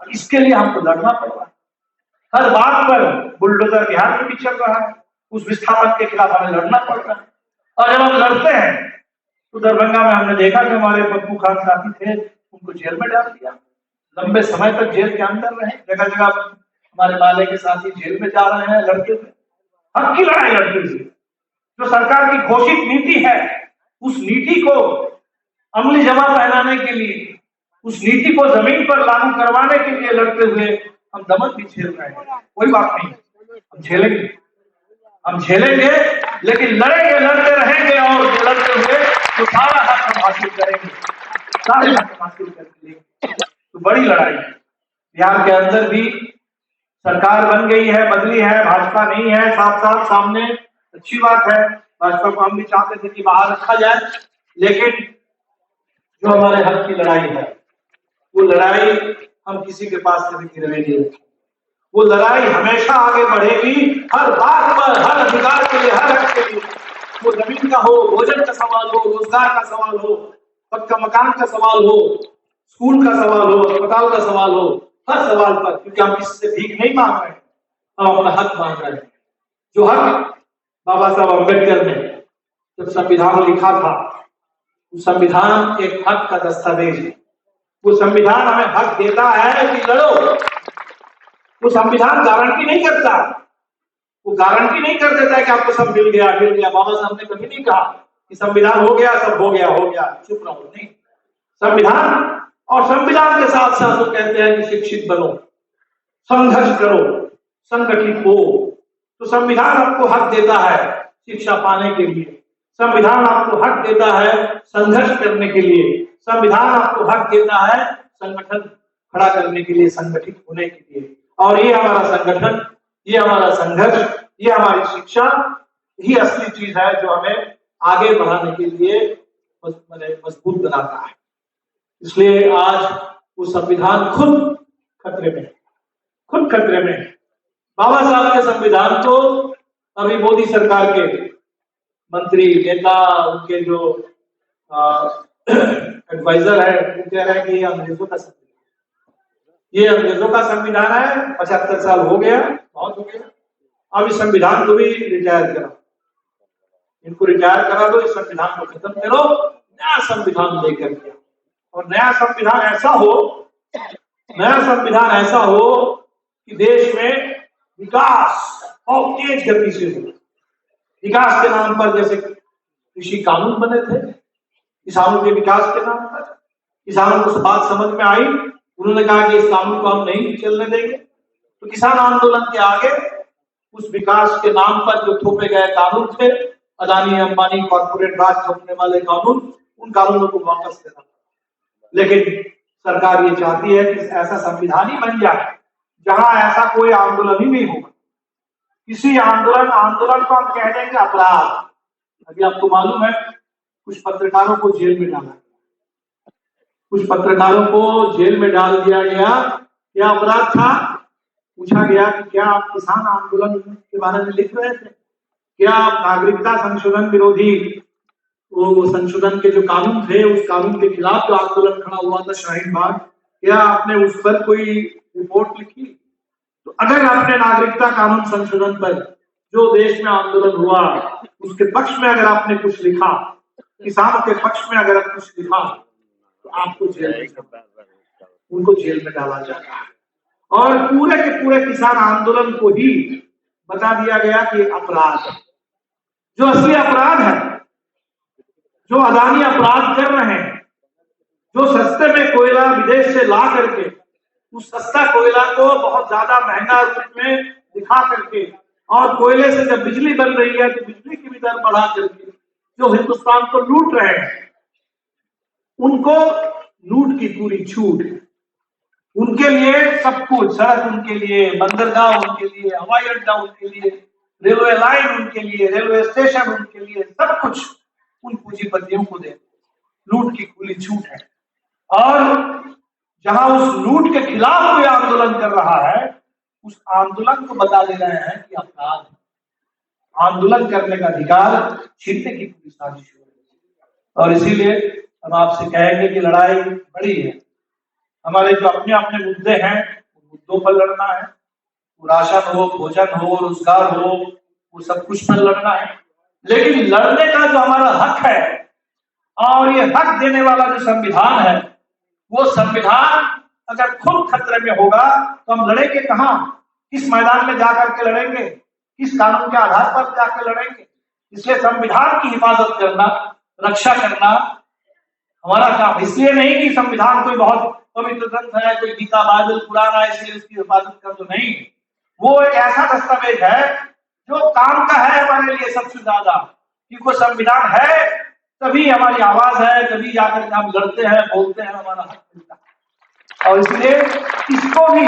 और इसके लिए हमको लड़ना पड़ रहा है। हर बात पर बुलडोजर बिहार में भी चल रहा है, उस विस्थापन के खिलाफ हमें लड़ना पड़ रहा है। और जब हम लड़ते हैं तो दरभंगा में हमने देखा कि हमारे पप्पू खान साथी थे, उनको जेल में डाल दिया, लंबे समय तक जेल के अंदर रहे। जगह जगह हमारे माले के साथी जेल में जा रहे हैं लड़के हुए, हक की लड़ाई लड़ते हुए। जो सरकार की घोषित नीति है, उस नीति को अमली जमा पहनाने के लिए, उस नीति को जमीन पर लागू करवाने के लिए लड़ते हुए हम दमन भी झेल रहे हैं। कोई बात नहीं, हम झेलेंगे, हम झेलेंगे, लेकिन लड़ेंगे, लड़ते रहेंगे और लड़ते हुए तो सारा हक हम हासिल करेंगे, सारे हक हासिल करके। तो बड़ी लड़ाई है। बिहार के अंदर भी सरकार बन गई है, बदली है, भाजपा नहीं है साफ साफ सामने, अच्छी बात है। भाजपा को हम भी चाहते थे कि बाहर रखा जाए, लेकिन जो हमारे हक की लड़ाई है, वो लड़ाई हम किसी के पास से भी गिरने नहीं रखेंगे। वो लड़ाई हमेशा आगे बढ़ेगी, हर बात पर, हर अधिकार के लिए, हर हक के लिए। वो जमीन का हो, भोजन का सवाल हो, रोजगार का सवाल हो, पक्का मकान का सवाल हो, स्कूल का सवाल हो, अस्पताल का सवाल हो, हर सवाल पर, क्योंकि हम किसी से भीख नहीं मांग रहे, हम अपना हक मांग रहे हैं। जो हक बाबा साहब अम्बेडकर ने जब संविधान लिखा था, वो संविधान एक हक का दस्तावेज है। वो संविधान हमें हक देता है कि लड़ो। वो संविधान गारंटी नहीं करता, वो गारंटी नहीं कर देता है कि आपको सब मिल गया मिल गया। बाबा साहब ने कभी नहीं कहा कि संविधान हो गया, सब हो गया चुप रहो, नहीं। संविधान और संविधान के साथ साथ वो कहते हैं कि शिक्षित बनो, संघर्ष करो, संगठित हो। तो संविधान आपको हक देता है शिक्षा पाने के लिए, संविधान आपको हक देता है संघर्ष करने के लिए, संविधान आपको हक देता है संगठन खड़ा करने के लिए, संगठित होने के लिए। और ये हमारा संगठन, ये हमारा संघर्ष, ये हमारी शिक्षा ही असली चीज है जो हमें आगे बढ़ाने के लिए मजबूत बनाता है। इसलिए आज वो संविधान खुद खतरे में, खुद खतरे में। बाबा साहब के संविधान को अभी मोदी सरकार के मंत्री, नेता, उनके जो एडवाइजर है, वो कह रहे हैं कि ये अंग्रेजों का संविधान, ये अंग्रेजों का संविधान है, 75 साल हो गया, बहुत हो गया। अब इस संविधान को भी रिटायर करा, इनको रिटायर करा दो, इस संविधान को खत्म करो, नया संविधान लेकर के। और नया संविधान ऐसा हो, नया संविधान ऐसा हो कि देश में विकास और तेज गति से हो। विकास के नाम पर जैसे कृषि कानून बने थे, किसानों के विकास के नाम पर, किसानों को बात समझ में आई, उन्होंने कहा कि इस कानून को हम नहीं चलने देंगे। तो किसान आंदोलन के आगे उस विकास के नाम पर जो थोपे गए कानून थे, अदानी अंबानी कॉर्पोरेट राज थोपने वाले कानून, उन कानूनों को वापस लेना। लेकिन सरकार ये चाहती है कि ऐसा संविधान ही बन जाए जहां ऐसा कोई आंदोलन ही नहीं होगा। किसी आंदोलन को हम कह देंगे अपराध। अभी आपको मालूम है कुछ पत्रकारों को जेल में डाला, कुछ पत्रकारों को जेल में डाल दिया गया। क्या अपराध था? पूछा गया कि क्या आप किसान आंदोलन के बारे में लिख रहे थे, क्या आप नागरिकता संशोधन विरोधी वो संशोधन के जो कानून थे, उस कानून के खिलाफ जो आंदोलन खड़ा हुआ था शाहीन बाग, क्या आपने उस पर कोई रिपोर्ट लिखी? तो अगर आपने नागरिकता कानून संशोधन पर जो देश में आंदोलन हुआ उसके पक्ष में अगर आपने कुछ लिखा, किसानों के पक्ष में अगर कुछ लिखा, तो आपको जेल में, उनको जेल में डाला जाता है। और पूरे के पूरे किसान आंदोलन को ही बता दिया गया कि अपराध है। जो असली अपराध है, जो अदानी अपराध कर रहे हैं, जो सस्ते में कोयला विदेश से ला करके उस सस्ता कोयला को बहुत ज्यादा महंगा रूप में दिखा करके, और कोयले से जब बिजली बन रही है तो बिजली की भी दर बढ़ा करके जो हिंदुस्तान को लूट रहे हैं, उनको लूट की पूरी छूट। उनके लिए सब कुछ, सड़क उनके लिए, बंदरगाह उनके लिए, हवाई अड्डा उनके लिए, रेलवे लाइन उनके लिए, रेलवे स्टेशन उनके लिए, सब कुछ उन पूंजीपतियों को दे, लूट की खुली छूट है। और जहां उस लूट के खिलाफ कोई आंदोलन कर रहा है, उस आंदोलन को बता दे रहे हैं कि अपराध, आंदोलन करने का अधिकार छीनने की पूरी साजिश हो रही है। और इसीलिए हम आपसे कहेंगे कि लड़ाई बड़ी है, हमारे जो अपने अपने मुद्दे हैं, मुद्दों पर लड़ना है। वो राशन हो, भोजन हो, रोजगार हो, वो सब कुछ पर लड़ना है। लेकिन लड़ने का जो हमारा हक है, और ये हक देने वाला जो संविधान है, वो संविधान अगर खुद खतरे में होगा तो हम लड़ेंगे कहाँ? किस मैदान में जाकर के लड़ेंगे? किस कानून के आधार पर जाकर लड़ेंगे? इसलिए संविधान की हिफाजत करना, रक्षा करना हमारा काम। इसलिए नहीं कि संविधान कोई बहुत पवित्र ग्रंथ है, कोई गीता बाइबल कुरान है इसलिए उसकी हिफाजत कर दो, नहीं। वो एक ऐसा दस्तावेज है जो काम का है हमारे लिए सबसे ज्यादा, क्योंकि संविधान है तभी हमारी आवाज है, तभी जाकर के हम लड़ते हैं, बोलते हैं, हमारा हक मिलता है। और इसलिए इसको भी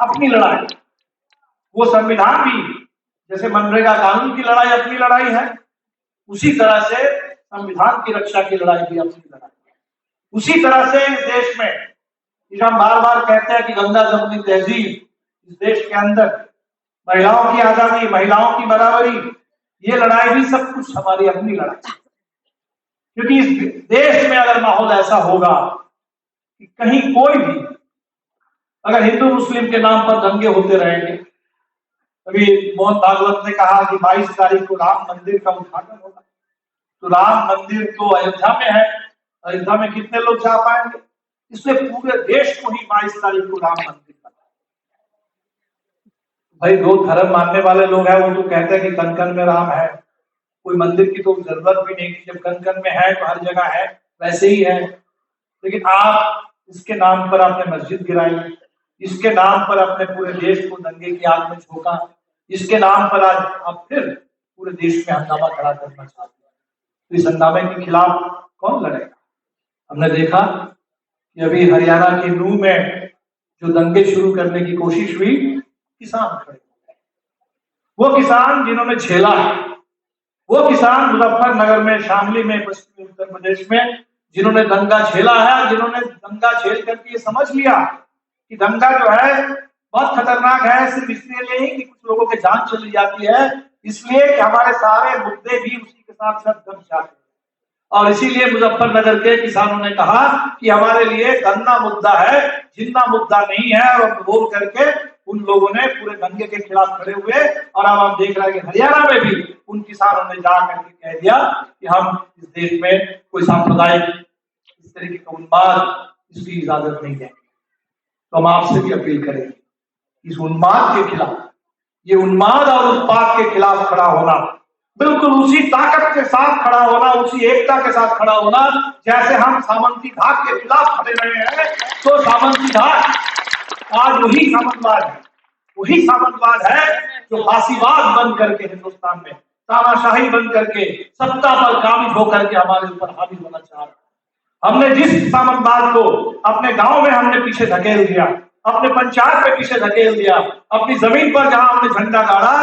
अपनी लड़ाई, वो संविधान भी जैसे मनरेगा कानून की लड़ाई अपनी लड़ाई है, उसी तरह से संविधान की रक्षा की लड़ाई भी अपनी लड़ाई है। उसी तरह से इस देश में हम बार बार कहते हैं कि गंगा जमुनी तहजीब, इस देश के अंदर महिलाओं की आजादी, महिलाओं की बराबरी, ये लड़ाई भी सब कुछ हमारी अपनी लड़ाई। क्योंकि इस देश में अगर माहौल ऐसा होगा कि कहीं कोई भी अगर हिंदू मुस्लिम के नाम पर दंगे होते रहेंगे, अभी मोहन भागवत ने कहा कि 22 तारीख को राम मंदिर का उद्घाटन होगा, तो राम मंदिर तो अयोध्या में है, अयोध्या में कितने लोग जा पाएंगे? इसलिए पूरे देश को ही 22 तारीख को राम मंदिर का। भाई जो धर्म मानने वाले लोग हैं वो तो कहते हैं कि कन कन में राम है, कोई मंदिर की तो जरूरत भी नहीं, जब कन कन में है तो हर जगह है, वैसे ही है। लेकिन आप इसके नाम पर आपने मस्जिद गिराई, इसके नाम पर अपने पूरे देश को दंगे की आग में झोंका, इसके नाम पर आज आप फिर पूरे देश में हंगामा खड़ा करना चाहते हैं। तो इस हंगामे के खिलाफ कौन लड़ेगा? हमने देखा कि अभी हरियाणा के नूह में जो दंगे शुरू करने की कोशिश हुई, किसान खड़े, वो किसान जिन्होंने झेला है, वो किसान मुजफ्फरनगर में, शामली में, पश्चिमी उत्तर प्रदेश में जिन्होंने दंगा झेला है, जिन्होंने दंगा झेल करके ये समझ लिया कि दंगा जो है बहुत खतरनाक है, सिर्फ इसलिए नहीं कि कुछ लोगों की जान चली जाती है, इसलिए कि हमारे सारे मुद्दे भी उसी के साथ साथ दब जाते हैं। और इसीलिए मुजफ्फरनगर के किसानों ने कहा कि हमारे लिए गन्ना मुद्दा है, जिंदा मुद्दा नहीं है, और बोल करके उन लोगों ने पूरे दंगे के खिलाफ खड़े हुए। और अब आप देख रहे हैं कि हरियाणा में भी उन किसानों ने जाकर के कह दिया कि हम इस देश में कोई सांप्रदायिक इस तरीके का उन्माद, इसकी इजाजत नहीं देंगे। तो हम आपसे भी अपील करेंगे इस उन्माद के खिलाफ, ये उन्माद और उत्पाद के खिलाफ खड़ा होना, बिल्कुल उसी ताकत के साथ खड़ा होना, उसी एकता के साथ खड़ा होना जैसे हम सामंती घाट के खिलाफ खड़े रहे हैं। तो सामंती घाट आज वही सामंतवाद है, वही सामंतवाद है जो फांसीवाद बन करके हिंदुस्तान में तानाशाही बन करके सत्ता पर काबिज होकर के हमारे ऊपर हावी होना चाह रहा है। हमने जिस सामंतवाद को अपने गांव में हमने पीछे धकेल दिया, अपने पंचायत पे पीछे धकेल दिया, अपनी जमीन पर जहां हमने झंडा गाड़ा,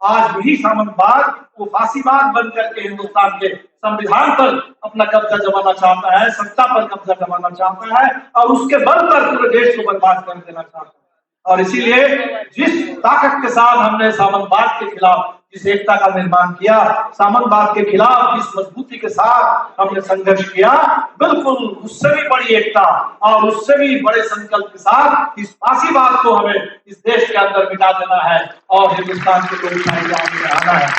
आज वही सामंतवाद वो फांसीवाद बन करके हिंदुस्तान के संविधान पर अपना कब्जा जमाना चाहता है, सत्ता पर कब्जा जमाना चाहता है, और उसके बल पर पूरे देश को बर्बाद कर देना चाहता है। और इसीलिए जिस ताकत के साथ हमने सामंतवाद के खिलाफ जिस एकता का निर्माण किया, सामंतवाद के खिलाफ जिस मजबूती के साथ हमने संघर्ष किया, बिल्कुल उससे भी बड़ी एकता और उससे भी बड़े संकल्प के साथ इस फांसीवाद को हमें इस देश के अंदर मिटा देना है और हिंदुस्तान के लोकशाही को आगे बढ़ाना है।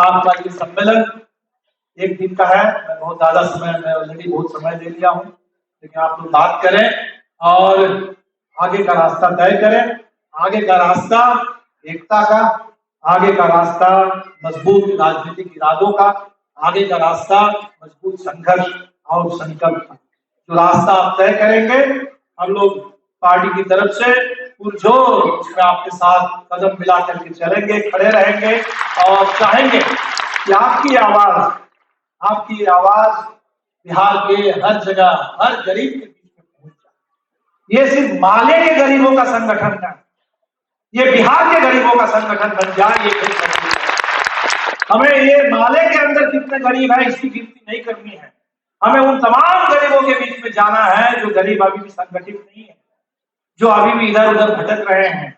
आपका ये सम्मेलन एक दिन का है, मैं बहुत ज्यादा समय, मैं ऑलरेडी बहुत समय ले लिया हूँ, लेकिन आप लोग बात करें और आगे का रास्ता तय करें। आगे का रास्ता एकता का, आगे का रास्ता मजबूत राजनीतिक इरादों का, आगे का रास्ता मजबूत संघर्ष और संकल्प का। जो रास्ता आप तय करेंगे, हम लोग पार्टी की तरफ से पुरजोर उसमें आपके साथ कदम मिला करके चलेंगे, खड़े रहेंगे और चाहेंगे कि आपकी आवाज बिहार के हर जगह, हर गरीब के बीच में पहुंच जाए। ये सिर्फ माले के गरीबों का संगठन है, ये बिहार के गरीबों का संगठन बन जाए। ये हमें ये माले के अंदर कितने गरीब है इसकी गिनती नहीं करनी है, हमें उन तमाम गरीबों के बीच में जाना है जो गरीब अभी भी संगठित नहीं है, जो अभी भी इधर उधर भटक रहे हैं,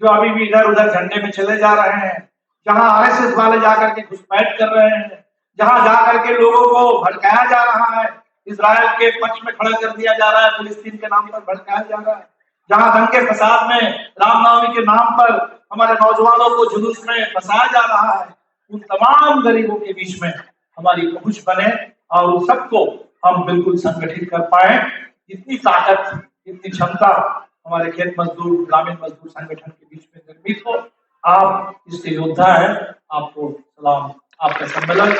जो अभी भी इधर उधर झंडे में चले जा रहे हैं, जहां आरएसएस वाले जाकर के घुसपैठ कर रहे हैं, जहां जाकर के लोगों को भड़काया जा रहा है, इजराइल के पक्ष में खड़ा कर दिया जा रहा है, फिलिस्तीन के नाम पर भड़काया जा रहा है, जहां दंगे फसाद में रामनवमी के नाम पर हमारे नौजवानों को जुलूस में फंसाया जा रहा है, उन तमाम गरीबों के बीच में हमारी पहुंच बने और उन सबको हम बिल्कुल संगठित कर पाए। इतनी ताकत, इतनी क्षमता हमारे खेत मजदूर, ग्रामीण मजदूर संगठन के बीच में निर्मित हो। आप इसके योद्धा हैं, आपको सलाम, आपका सम्मेलन।